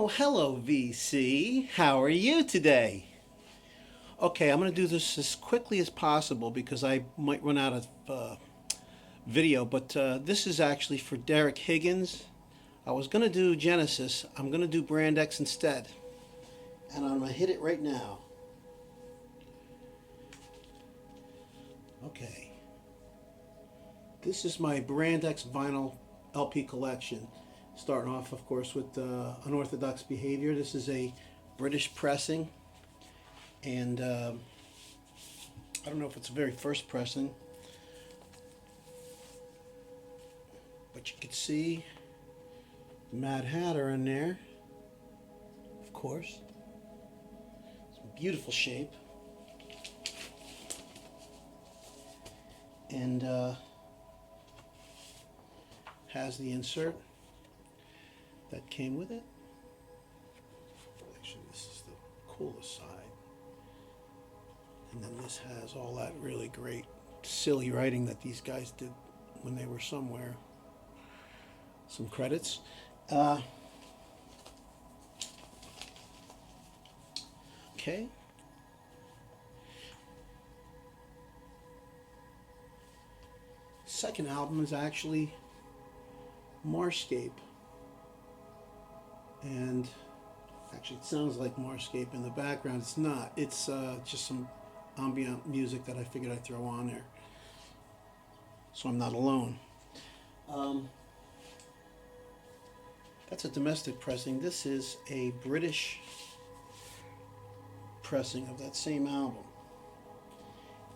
Oh, hello, VC. How are you today? Okay, I'm going to do this as quickly as possible because I might run out of video, but this is actually for Derek Higgins. I was going to do Genesis. I'm going to do Brand X instead. And I'm going to hit it right now. Okay. This is my Brand X vinyl LP collection. Starting off, of course, with Unorthodox Behavior. This is a British pressing. And I don't know if it's the very first pressing, but you can see Mad Hatter in there, of course. It's a beautiful shape. And has the insert that came with it. Actually, this is the coolest side. And then this has all that really great silly writing that these guys did when they were somewhere. Some credits. Okay. Second album is actually Marscape. And actually it sounds like Marscape in the background. It's not. It's just some ambient music that I figured I'd throw on there. So I'm not alone. That's a domestic pressing. This is a British pressing of that same album.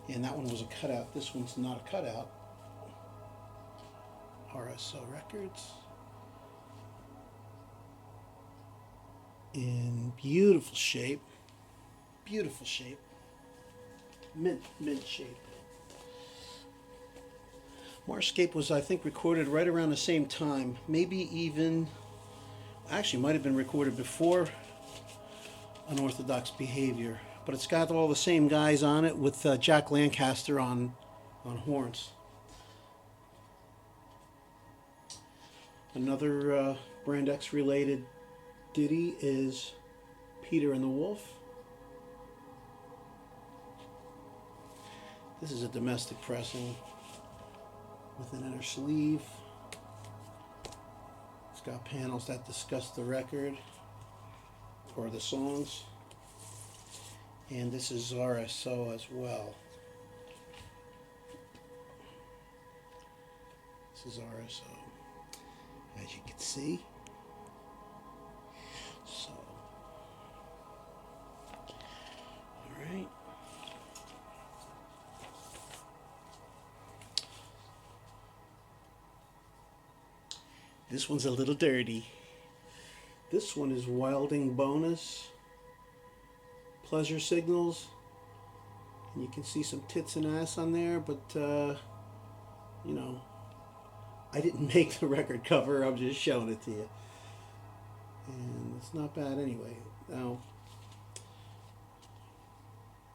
And that one was a cutout. This one's not a cutout. RSO Records. In beautiful shape. Beautiful shape. Mint shape. Marscape was, I think, recorded right around the same time. Maybe even, actually might have been recorded before Unorthodox Behavior. But it's got all the same guys on it with Jack Lancaster on horns. Another Brand X related ditty is Peter and the Wolf. This is a domestic pressing with an inner sleeve. It's got panels that discuss the record or the songs. And this is RSO as well. This is RSO, as you can see. So, all right. This one's a little dirty. This one is Wilding Bonus, Pleasure Signals. And you can see some tits and ass on there, but, you know, I didn't make the record cover, I'm just showing it to you. And it's not bad anyway. Now,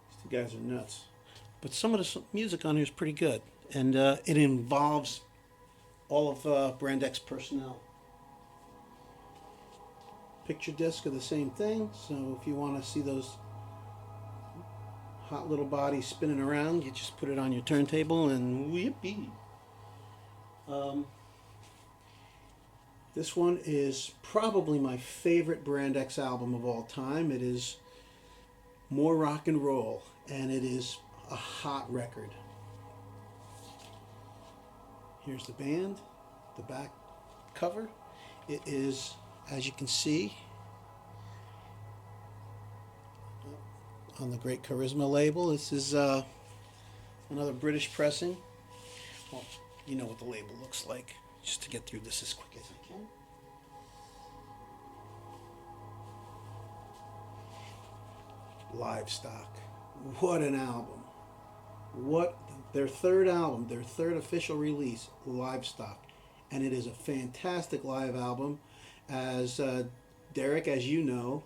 these two guys are nuts. But some of the music on here is pretty good. And it involves all of Brand X personnel. Picture disc are the same thing, so if you want to see those hot little bodies spinning around, you just put it on your turntable and whippy. This one is probably my favorite Brand X album of all time. It is more rock and roll, and it is a hot record. Here's the band, the back cover. It is, as you can see, on the Great Charisma label. This is another British pressing. Well, you know what the label looks like, just to get through this as quick as I can. Livestock. What an album. What their third album, their third official release, Livestock. And it is a fantastic live album. As Derek, as you know,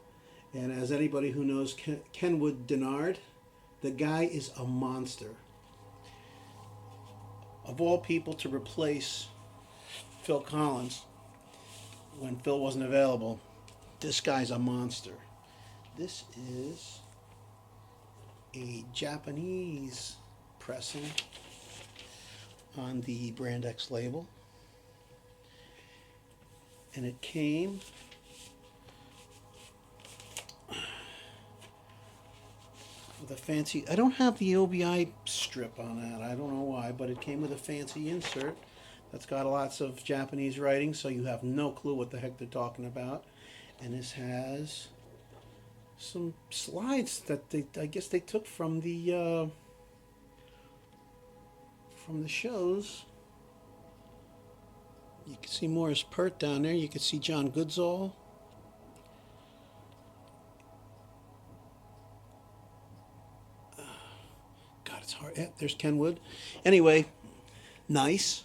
and as anybody who knows Kenwood Denard, the guy is a monster. Of all people to replace Phil Collins when Phil wasn't available, This guy's a monster. This is a Japanese pressing on the Brand X label. And it came with a fancy, I don't have the OBI strip on that, I don't know why, but it came with a fancy insert that's got lots of Japanese writing, so you have no clue what the heck they're talking about. And this has some slides that I guess they took from the shows. You can see Morris Pert down there. You can see John Goodsall. God, it's hard. Yeah, there's Kenwood. Anyway, nice.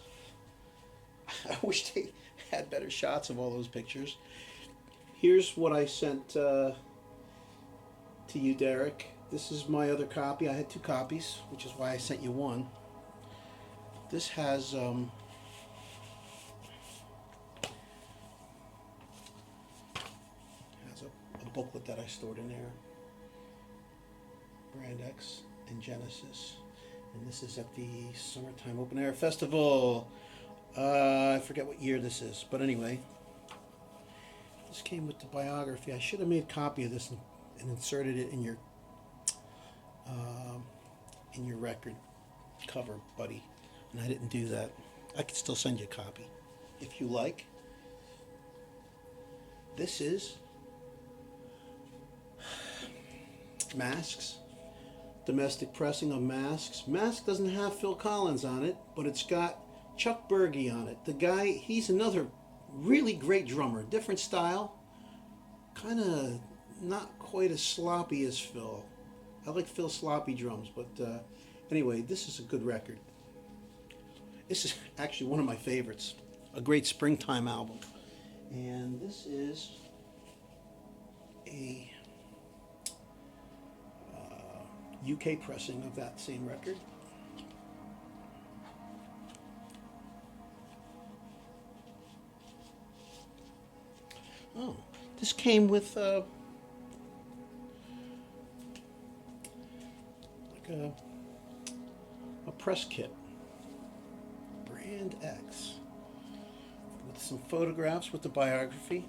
I wish they had better shots of all those pictures. Here's what I sent to you, Derek. This is my other copy. I had 2 copies, which is why I sent you one. This has a booklet that I stored in there. Brand X and Genesis. And this is at the Summertime Open Air Festival. I forget what year this is, but anyway. This came with the biography. I should have made a copy of this and inserted it in your record cover, buddy. And I didn't do that. I could still send you a copy if you like. This is Masks. Domestic pressing of Masks. Mask doesn't have Phil Collins on it, but it's got Chuck Berge on it. The guy, he's another really great drummer. Different style. Kind of not quite as sloppy as Phil. I like Phil's sloppy drums, but anyway, this is a good record. This is actually one of my favorites. A great springtime album. And this is a UK pressing of that same record. Oh, this came with like a press kit. Brand X. With some photographs with the biography.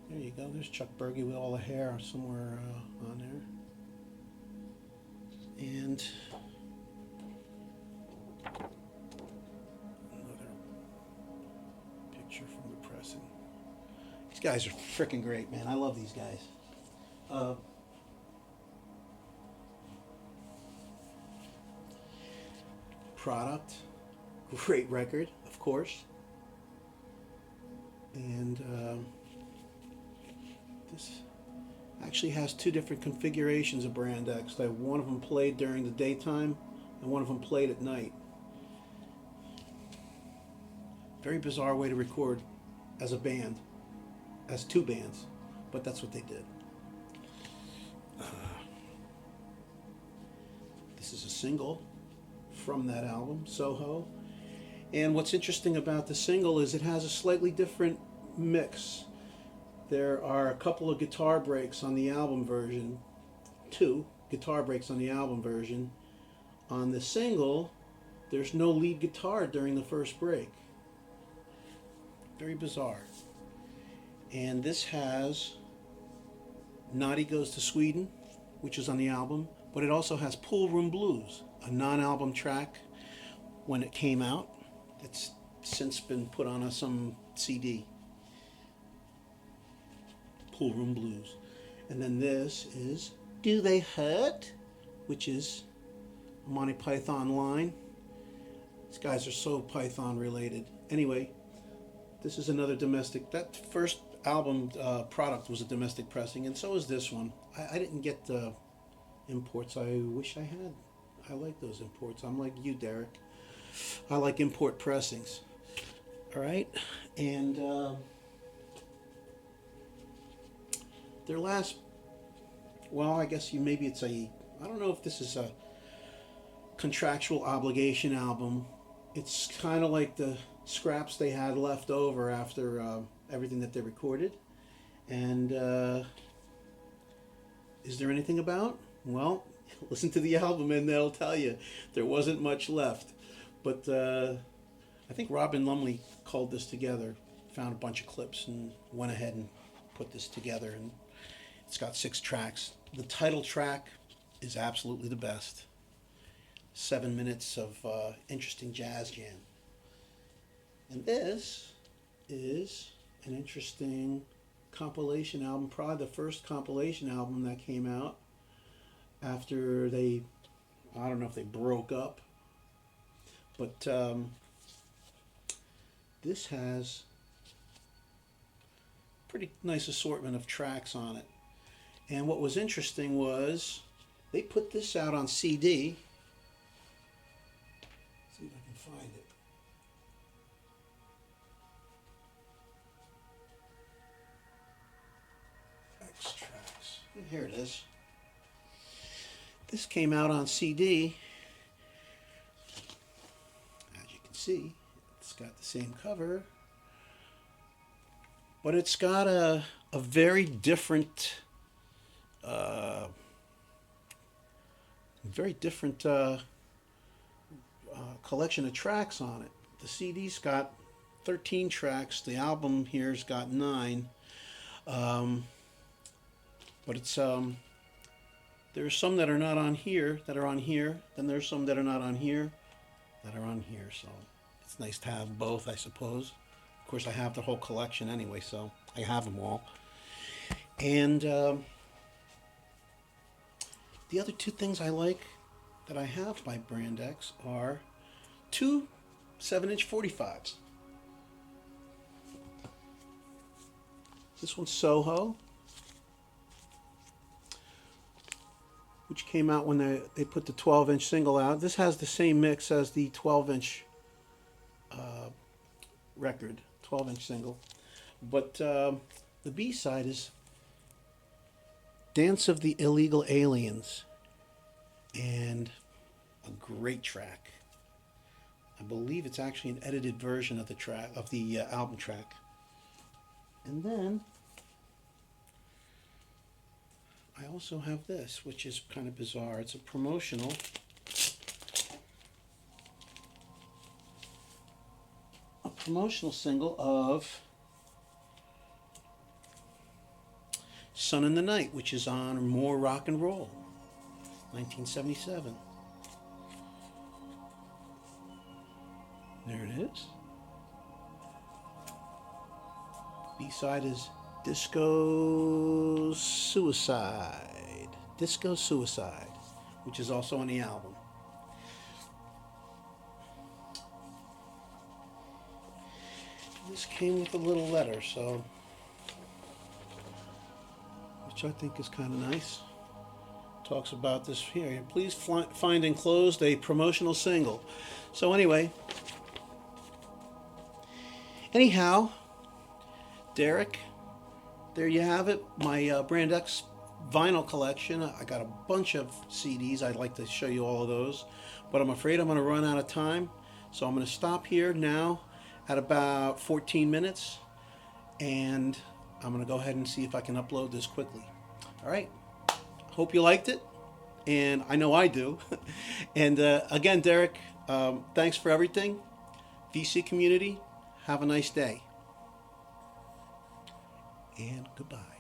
There you go. There's Chuck Berge with all the hair somewhere on there. And another picture from the pressing. These guys are freaking great, man. I love these guys. Product. Great record, of course. And this actually has 2 different configurations of Brand X. One of them played during the daytime and one of them played at night. Very bizarre way to record as a band, as 2 bands, but that's what they did. This is a single from that album, Soho. And what's interesting about the single is it has a slightly different mix. There are a couple of guitar breaks on the album version, 2 guitar breaks on the album version. On the single, there's no lead guitar during the first break. Very bizarre. And this has Naughty Goes to Sweden, which is on the album, but it also has Pool Room Blues, a non-album track when it came out. It's since been put on some CD. Pool Room Blues. And then this is Do They Hurt, which is a Monty Python line. These guys are so Python related. Anyway, this is another domestic. That first album product was a domestic pressing, and so is this one. I didn't get the imports. I wish I had. I like those imports. I'm like you, Derek. I like import pressings. All right, and their last, well, I guess maybe it's I don't know if this is a contractual obligation album. It's kind of like the scraps they had left over after everything that they recorded. And is there anything about? Well, listen to the album and they'll tell you there wasn't much left. But I think Robin Lumley called this together, found a bunch of clips and went ahead and put this together. And it's got 6 tracks. The title track is absolutely the best. 7 minutes of interesting jazz jam. And this is an interesting compilation album, probably the first compilation album that came out after they, I don't know if they broke up, but this has a pretty nice assortment of tracks on it. And what was interesting was they put this out on CD. See if I can find it. Extracts. Here it is. This came out on CD. As you can see, it's got the same cover, but it's got a very different collection of tracks on it. The CD's got 13 tracks. The album here's got 9. But it's there's some that are not on here that are on here. Then there's some that are not on here that are on here. So it's nice to have both, I suppose. Of course, I have the whole collection anyway, so I have them all. And the other 2 things I like that I have by Brand X are 2 7-inch 45s. This one's Soho, which came out when they put the 12-inch single out. This has the same mix as the 12-inch record, 12-inch single. But the B-side is Dance of the Illegal Aliens, and a great track. I believe it's actually an edited version of the track, of the album track. And then I also have this, which is kind of bizarre. It's a promotional single of Sun in the Night, which is on More Rock and Roll, 1977. There it is. B-side is Disco Suicide. Disco Suicide, which is also on the album. This came with a little letter, so, which I think is kind of nice. Talks about this here. Please find enclosed a promotional single. So anyway, anyhow, Derek, there you have it. My Brand X vinyl collection. I got a bunch of CDs. I'd like to show you all of those, but I'm afraid I'm going to run out of time. So I'm going to stop here now at about 14 minutes, and I'm going to go ahead and see if I can upload this quickly. All right. Hope you liked it, and I know I do. And again, Derek, thanks for everything. VC community, have a nice day. And goodbye.